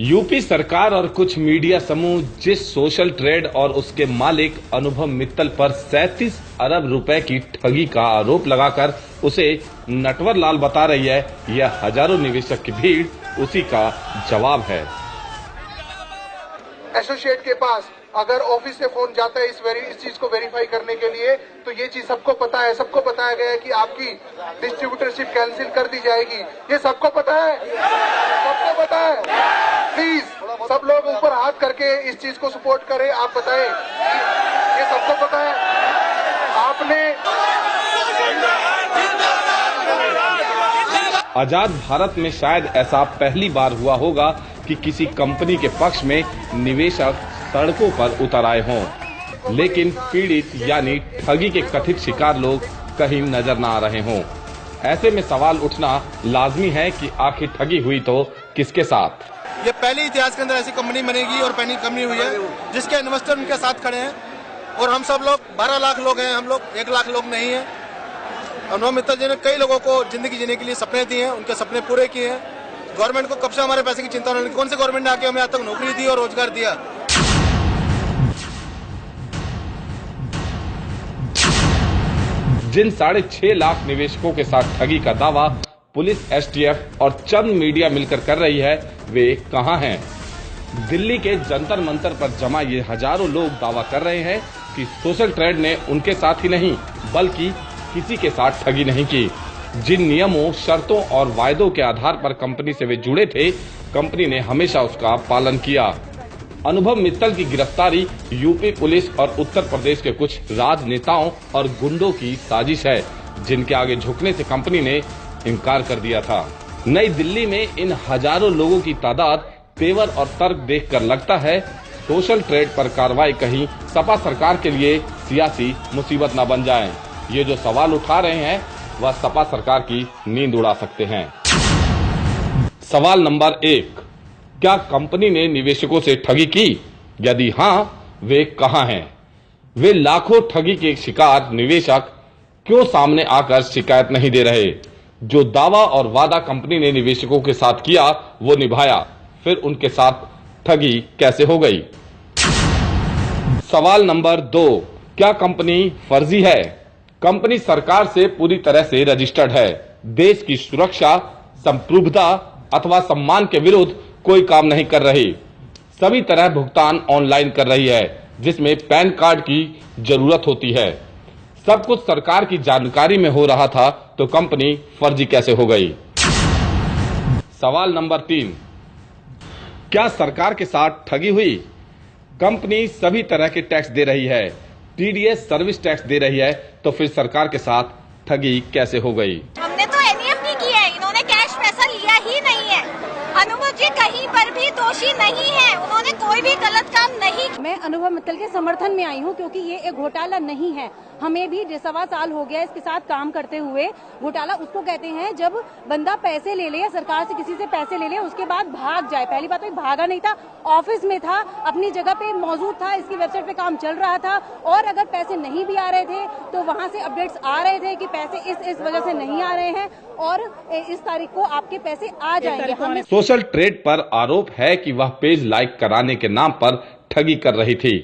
UP सरकार और कुछ मीडिया समूह जिस सोशल ट्रेड और उसके मालिक अनुभव मित्तल पर 37 अरब रुपए की ठगी का आरोप लगाकर उसे नटवर लाल बता रही है, यह हजारों निवेशक की भीड़ उसी का जवाब है। एसोसिएट के पास अगर ऑफिस से फोन जाता है इस चीज को वेरीफाई करने के लिए, तो ये चीज सबको पता है, सबको बताया गया है कि आपकी डिस्ट्रीब्यूटरशिप कैंसिल कर दी जाएगी। ये सबको पता है, सबको पता है। प्लीज सब लोग ऊपर हाथ करके इस चीज को सपोर्ट करें। आप बताएं, ये सबको पता है। आपने आजाद भारत में शायद ऐसा पहली बार हुआ होगा कि किसी कंपनी के पक्ष में निवेशक सड़कों पर उतर आए हों, लेकिन पीड़ित यानी ठगी के कथित शिकार लोग कहीं नजर न आ रहे हों। ऐसे में सवाल उठना लाजमी है कि आखिर ठगी हुई तो किसके साथ। ये पहले इतिहास के अंदर ऐसी कंपनी बनेगी और पहली कंपनी हुई है जिसके इन्वेस्टर उनके साथ खड़े हैं, और हम सब लोग 12 लाख लोग हैं, हम लोग 1 लाख लोग नहीं हैं। अनुभव मित्तल जी ने कई लोगों को जिंदगी जीने के लिए सपने दिए हैं, उनके सपने पूरे किए हैं। गवर्नमेंट को कब से हमारे पैसे की चिंता नहीं, कौन से गवर्नमेंट ने आके हमें आज तक नौकरी दी और रोजगार दिया। जिन 6.5 लाख निवेशकों के साथ ठगी का दावा पुलिस, एसटीएफ और चंद मीडिया मिलकर कर रही है, वे कहां हैं? दिल्ली के जंतर मंतर पर जमा ये हजारों लोग दावा कर रहे हैं कि सोशल ट्रेड ने उनके साथ ही नहीं बल्कि किसी के साथ ठगी नहीं की। जिन नियमों, शर्तों और वायदों के आधार पर कंपनी से वे जुड़े थे, कंपनी ने हमेशा उसका पालन किया। अनुभव मित्तल की गिरफ्तारी यूपी पुलिस और उत्तर प्रदेश के कुछ राजनेताओं और गुंडों की साजिश है, जिनके आगे झुकने से कंपनी ने इनकार कर दिया था। नई दिल्ली में इन हजारों लोगों की तादाद, तेवर और तर्क देखकर लगता है सोशल ट्रेड पर कार्रवाई कहीं सपा सरकार के लिए सियासी मुसीबत न बन जाए। ये जो सवाल उठा रहे हैं वह सपा सरकार की नींद उड़ा सकते हैं। सवाल नंबर 1, क्या कंपनी ने निवेशकों से ठगी की? यदि हां, वे कहां हैं? वे लाखों ठगी के शिकार निवेशक क्यों सामने आकर शिकायत नहीं दे रहे? जो दावा और वादा कंपनी ने निवेशकों के साथ किया वो निभाया, फिर उनके साथ ठगी कैसे हो गई? सवाल नंबर 2, क्या कंपनी फर्जी है? कंपनी सरकार से पूरी तरह से रजिस्टर्ड है, देश की सुरक्षा, संप्रभुता अथवा सम्मान के विरुद्ध कोई काम नहीं कर रही, सभी तरह भुगतान ऑनलाइन कर रही है, जिसमें पैन कार्ड की जरूरत होती है। सब कुछ सरकार की जानकारी में हो रहा था, तो कंपनी फर्जी कैसे हो गई? सवाल नंबर 3, क्या सरकार के साथ ठगी हुई? कंपनी सभी तरह के टैक्स दे रही है, टीडीएस सर्विस टैक्स दे रही है, तो फिर सरकार के साथ ठगी कैसे हो गई? हमने तो एनईएफटी की है, इन्होंने कैश पैसा लिया ही नहीं है। अनुभव जी कहीं पर भी दोषी नहीं है, उन्होंने कोई भी गलत काम नहीं। मैं अनुभव मित्तल के समर्थन में आई हूँ, क्योंकि ये एक घोटाला नहीं है। हमें भी 1.25 साल हो गया इसके साथ काम करते हुए। घोटाला उसको कहते हैं जब बंदा पैसे ले ले या सरकार से किसी से पैसे ले ले, उसके बाद भाग जाए। पहली बात तो भागा नहीं था, ऑफिस में था, अपनी जगह पे मौजूद था, इसकी वेबसाइट पे काम चल रहा था, और अगर पैसे नहीं भी आ रहे थे तो वहाँ से अपडेट्स आ रहे थे कि पैसे इस वजह से नहीं आ रहे हैं और इस तारीख को आपके पैसे आ जाएंगे। सोशल ट्रेड पर आरोप है कि वह पेज लाइक कराने के नाम पर ठगी कर रही थी,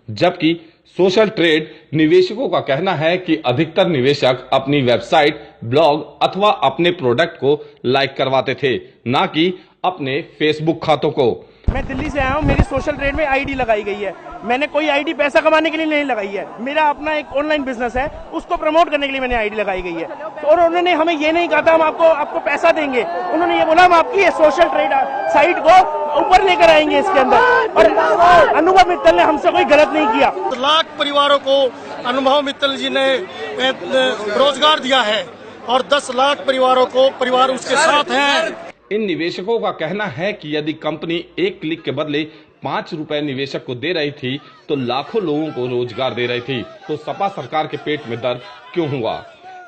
जबकि सोशल ट्रेड निवेशकों का कहना है कि अधिकतर निवेशक अपनी वेबसाइट, ब्लॉग अथवा अपने प्रोडक्ट को लाइक करवाते थे, ना कि अपने फेसबुक खातों को। मैं दिल्ली से आया हूँ, मेरी सोशल ट्रेड में आईडी लगाई गई है। मैंने कोई आईडी पैसा कमाने के लिए नहीं लगाई है, मेरा अपना एक ऑनलाइन बिजनेस है, उसको प्रमोट करने के लिए मैंने आईडी लगाई गई है। और उन्होंने हमें ये नहीं कहा था हम आपको पैसा देंगे, उन्होंने ये बोला हम आपकी ये सोशल ट्रेड साइट को ऊपर लेकर आएंगे इसके अंदर। और अनुभव मित्तल ने हमसे कोई गलत नहीं किया। लाख परिवारों को अनुभव मित्तल जी ने रोजगार दिया है और 10 लाख परिवारों को परिवार उसके साथ हैं। इन निवेशकों का कहना है कि यदि कंपनी एक क्लिक के बदले 5 रुपए निवेशक को दे रही थी तो लाखों लोगों को रोजगार दे रही थी, तो सपा सरकार के पेट में दर्द क्यों हुआ?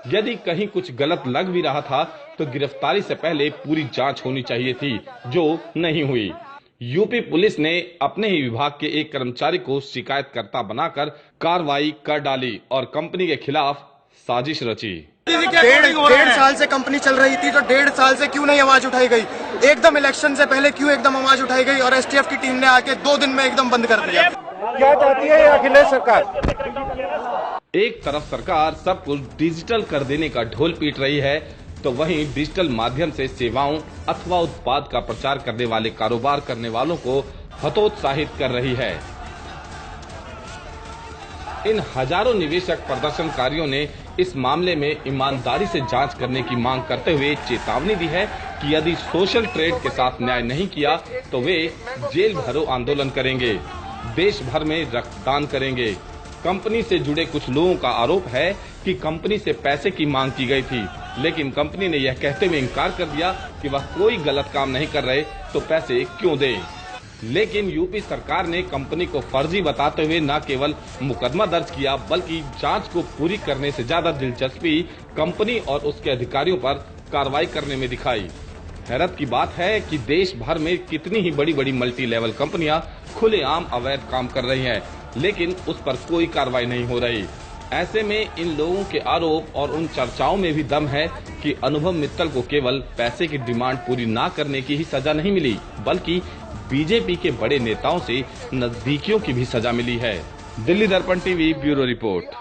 यदि कहीं कुछ गलत लग भी रहा था तो गिरफ्तारी से पहले पूरी जांच होनी चाहिए थी, जो नहीं हुई। यूपी पुलिस ने अपने ही विभाग के एक कर्मचारी को शिकायतकर्ता बनाकर कार्रवाई कर डाली और कंपनी के खिलाफ साजिश रची। डेढ़ साल से कंपनी चल रही थी तो 1.5 साल से क्यों नहीं आवाज उठाई गई? एकदम इलेक्शन से पहले क्यों एकदम आवाज उठाई गई और एसटीएफ की टीम ने आके 2 दिन में एकदम बंद कर दिया? क्या चाहती है अखिलेश सरकार? एक तरफ सरकार सब कुछ डिजिटल कर देने का ढोल पीट रही है, तो वहीं डिजिटल माध्यम से सेवाओं अथवा उत्पाद का प्रचार करने वाले कारोबार करने वालों को हतोत्साहित कर रही है। इन हजारों निवेशक प्रदर्शनकारियों ने इस मामले में ईमानदारी से जांच करने की मांग करते हुए चेतावनी दी है कि यदि सोशल ट्रेड के साथ न्याय नहीं किया तो वे जेल भरो आंदोलन करेंगे, देश भर में रक्तदान करेंगे। कंपनी से जुड़े कुछ लोगों का आरोप है कि कंपनी से पैसे की मांग की गई थी, लेकिन कंपनी ने यह कहते हुए इनकार कर दिया कि वह कोई गलत काम नहीं कर रहे तो पैसे क्यों दे। लेकिन यूपी सरकार ने कंपनी को फर्जी बताते हुए न केवल मुकदमा दर्ज किया बल्कि जांच को पूरी करने से ज्यादा दिलचस्पी कंपनी और उसके अधिकारियों पर कार्रवाई करने में दिखाई। हैरत की बात है कि देश भर में कितनी ही बड़ी बड़ी मल्टी लेवल कंपनियां खुलेआम अवैध काम कर रही हैं, लेकिन उस पर कोई कार्रवाई नहीं हो रही। ऐसे में इन लोगों के आरोप और उन चर्चाओं में भी दम है कि अनुभव मित्तल को केवल पैसे की डिमांड पूरी न करने की ही सजा नहीं मिली, बल्कि बीजेपी के बड़े नेताओं से नजदीकियों की भी सजा मिली है। दिल्ली दर्पण टीवी ब्यूरो रिपोर्ट।